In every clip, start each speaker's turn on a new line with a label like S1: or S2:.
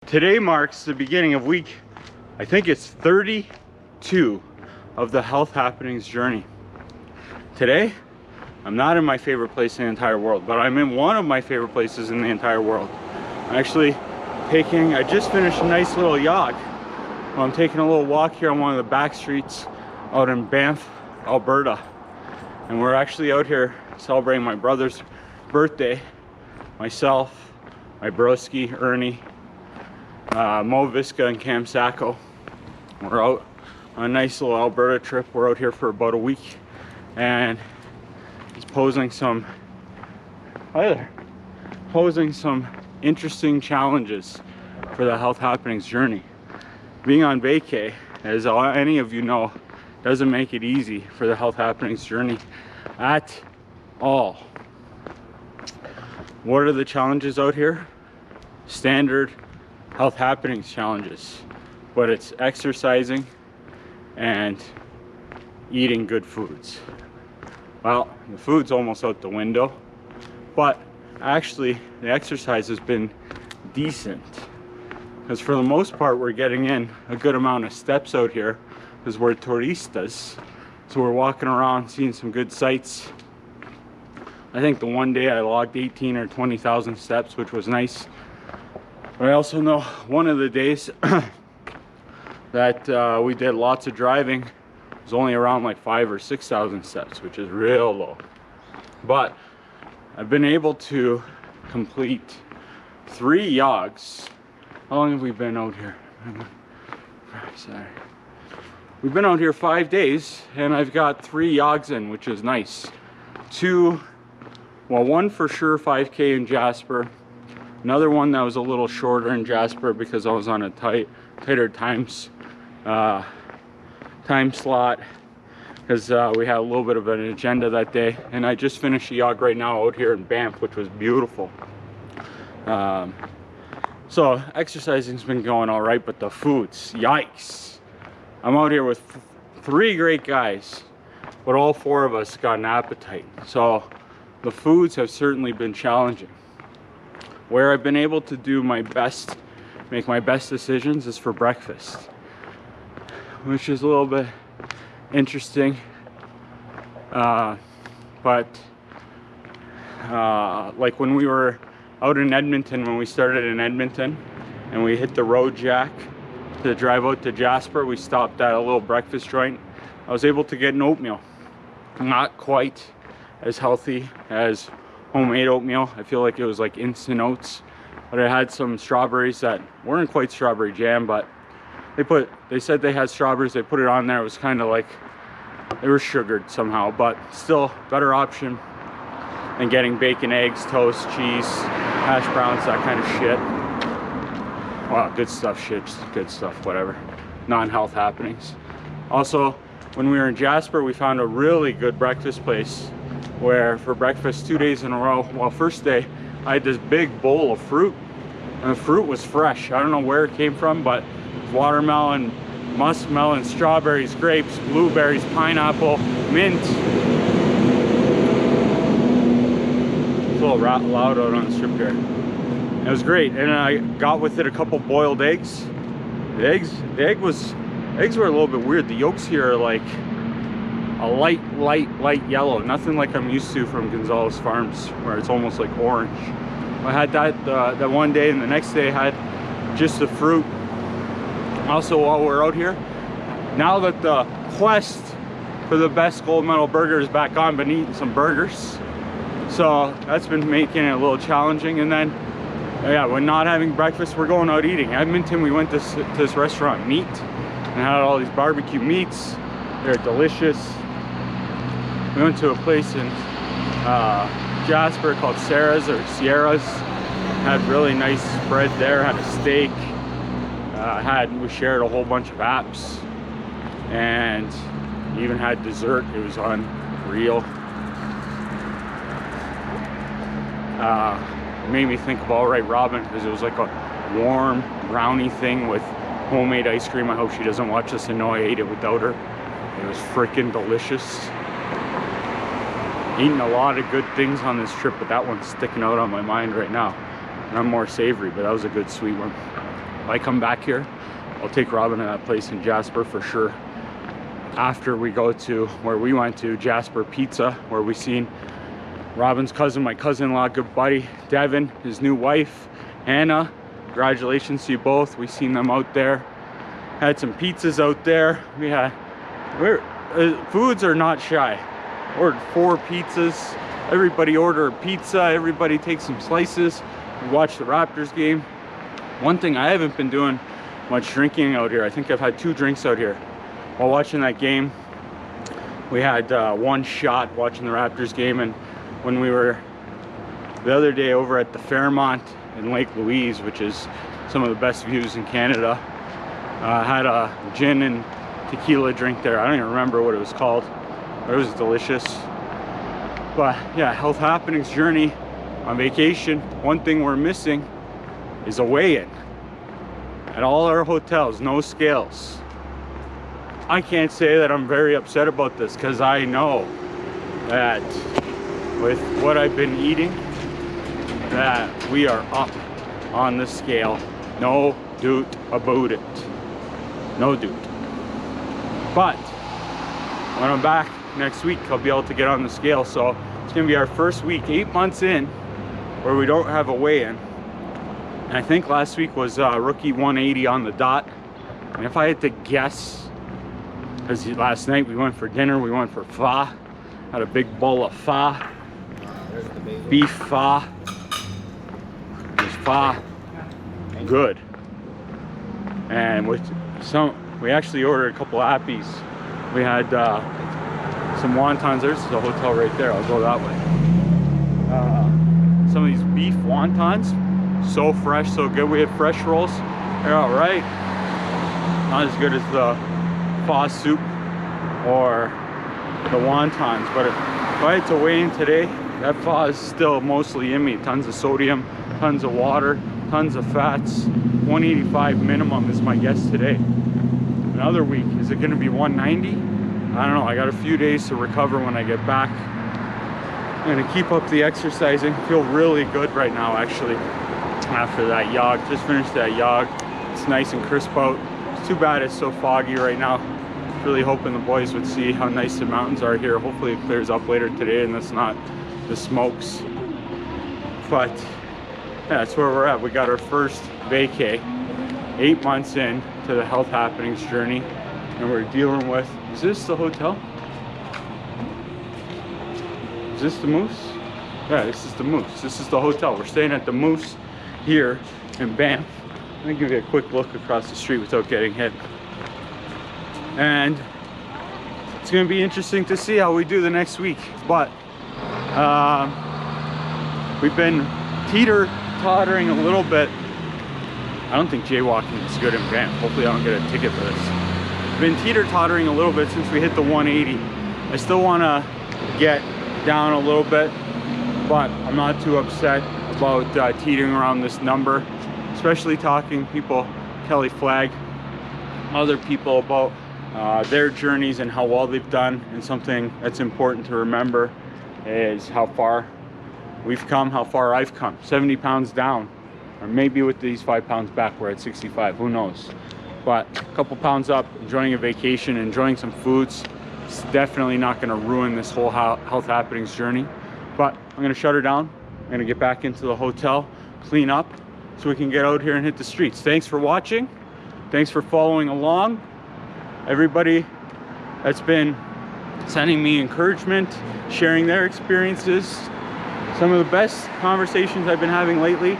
S1: Today marks the beginning of week, I think it's 32 of the Health Happenings journey. Today, I'm not in my favorite place in the entire world, but I'm in one of my favorite places in the entire world. I'm actually I just finished a nice little jog. Well, I'm taking a little walk here on one of the back streets out in Banff, Alberta. And we're actually out here celebrating my brother's birthday. Myself, my broski, Ernie, Mo Visca and Cam Sacco. We're out on a nice little Alberta trip. We're out here for about a week and he's posing some interesting challenges for the Health Happenings journey. Being on vacay, as any of you know, doesn't make it easy for the Health Happenings journey at all. What are the challenges out here? Standard Health Happenings challenges, but it's exercising and eating good foods. Well, the food's almost out the window, but actually the exercise has been decent because for the most part we're getting in a good amount of steps out here because we're turistas, so we're walking around seeing some good sights. I think the one day I logged 18 or 20,000 steps, which was nice. But I also know one of the days that we did lots of driving was only around like 5,000 or 6,000 steps, which is real low. But I've been able to complete 3 jogs. How long have we been out here? Sorry. We've been out here 5 days and I've got 3 jogs in, which is nice. One for sure 5K in Jasper. Another one that was a little shorter in Jasper because I was on a tighter time slot because we had a little bit of an agenda that day. And I just finished a jog right now out here in Banff, which was beautiful. So exercising's been going all right, but the foods, yikes. I'm out here with 3 great guys, but all 4 of us got an appetite. So the foods have certainly been challenging. Where I've been able to do my best, make my best decisions is for breakfast, which is a little bit interesting. Like when we were out in Edmonton, when we started in Edmonton and we hit the road jack to drive out to Jasper, we stopped at a little breakfast joint. I was able to get an oatmeal. Not quite as healthy as homemade oatmeal. I feel like it was like instant oats, but it had some strawberries that weren't quite strawberry jam, but they said they had strawberries, they put it on there. It was kind of like they were sugared somehow, but still better option than getting bacon, eggs, toast, cheese, hash browns, that kind of shit. Wow, good stuff, shit, good stuff, whatever. Non-health happenings. Also, when we were in Jasper, we found a really good breakfast place where for breakfast 2 days in a row, well, first day I had this big bowl of fruit and the fruit was fresh. I don't know where it came from, but watermelon, muskmelon, strawberries, grapes, blueberries, pineapple, mint. It's a little loud out on the strip here. It was great, and I got with it a couple boiled eggs. The eggs were a little bit weird. The yolks here are like a light yellow, nothing like I'm used to from Gonzalez Farms where it's almost like orange. I had that one day, and the next day I had just the fruit. Also, while we're out here, now that the quest for the best gold medal burger is back on, been eating some burgers, so that's been making it a little challenging. And then yeah, when not having breakfast, we're going out eating. Edmonton, we went to this restaurant, Meat, and had all these barbecue meats. They're delicious. We went to a place in Jasper called Sierras. Had really nice spread there, had a steak. We shared a whole bunch of apps and even had dessert. It was unreal. It made me think of All Right Robin because it was like a warm brownie thing with homemade ice cream. I hope she doesn't watch this and know I ate it without her. It was freaking delicious. Eating a lot of good things on this trip, but that one's sticking out on my mind right now. And I'm more savory, but that was a good sweet one. I come back here, I'll take Robin to that place in Jasper for sure. After we go to where we went to, Jasper Pizza, where we seen Robin's cousin, my cousin-in-law, good buddy, Devin, his new wife, Hannah. Congratulations to you both. We seen them out there. Had some pizzas out there. Foods are not shy. Ordered 4 pizzas. Everybody order a pizza. Everybody take some slices. We watched the Raptors game. One thing I haven't been doing much drinking out here. I think I've had 2 drinks out here. While watching that game, we had 1 shot watching the Raptors game, and when we were the other day over at the Fairmont in Lake Louise, which is some of the best views in Canada, had a gin and tequila drink there. I don't even remember what it was called, but it was delicious. But yeah, Health Happenings journey on vacation. One thing we're missing is a weigh-in at all our hotels. No scales. I can't say that I'm very upset about this, because I know that with what I've been eating, that we are up on the scale. No doubt about it. No doubt. But when I'm back next week, I'll be able to get on the scale. So it's gonna be our first week, 8 months in, where we don't have a weigh-in. And I think last week was rookie 180 on the dot. And if I had to guess, because last night we went for dinner, we went for pho. Had a big bowl of pho. Beef pho. It was pho. Good. And with we actually ordered a couple of appies. We had some wontons. There's the hotel right there. I'll go that way. Some of these beef wontons, so fresh, so good. We had fresh rolls. They're all right. Not as good as the pho soup or the wontons, but if I had to weigh in today, that pho is still mostly in me. Tons of sodium, tons of water, tons of fats. 185 minimum is my guess today. Another week, is it going to be 190? I don't know. I got a few days to recover when I get back. I'm going to keep up the exercising. Feel really good right now, actually, after that jog. Just finished that jog. It's nice and crisp out. It's too bad it's so foggy right now. Really hoping the boys would see how nice the mountains are here. Hopefully it clears up later today and it's not the smokes. But yeah, that's where we're at. We got our first vacay, 8 months in to the Health Happenings journey, and we're dealing with, is this the hotel? Is this the Moose? Yeah, this is the Moose. This is the hotel. We're staying at the Moose here in Banff. Let me give you a quick look across the street without getting hit. And it's going to be interesting to see how we do the next week. But we've been teeter-tottering a little bit. I don't think jaywalking is good in Banff. Hopefully I don't get a ticket for this. We've been teeter-tottering a little bit since we hit the 180. I still want to get down a little bit, but I'm not too upset about teetering around this number. Especially talking people, Kelly Flagg, other people about their journeys and how well they've done. And something that's important to remember is how far we've come, how far I've come. 70 pounds down, or maybe with these 5 pounds back, we're at 65, who knows. But a couple pounds up, enjoying a vacation, enjoying some foods. It's definitely not gonna ruin this whole Health Happenings journey. But I'm gonna shut her down. I'm gonna get back into the hotel, clean up, so we can get out here and hit the streets. Thanks for watching. Thanks for following along. Everybody that's been sending me encouragement, sharing their experiences. Some of the best conversations I've been having lately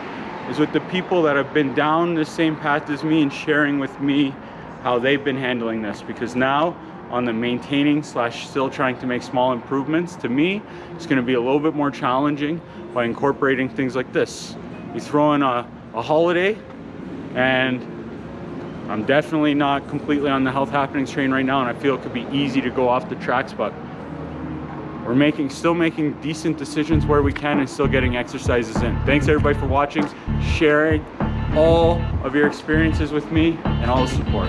S1: is with the people that have been down the same path as me and sharing with me how they've been handling this. Because now on the maintaining / still trying to make small improvements, to me, it's gonna be a little bit more challenging by incorporating things like this. You throw in a holiday, and I'm definitely not completely on the Health Happenings train right now, and I feel it could be easy to go off the tracks, but we're still making decent decisions where we can and still getting exercises in. Thanks everybody for watching, sharing all of your experiences with me, and all the support.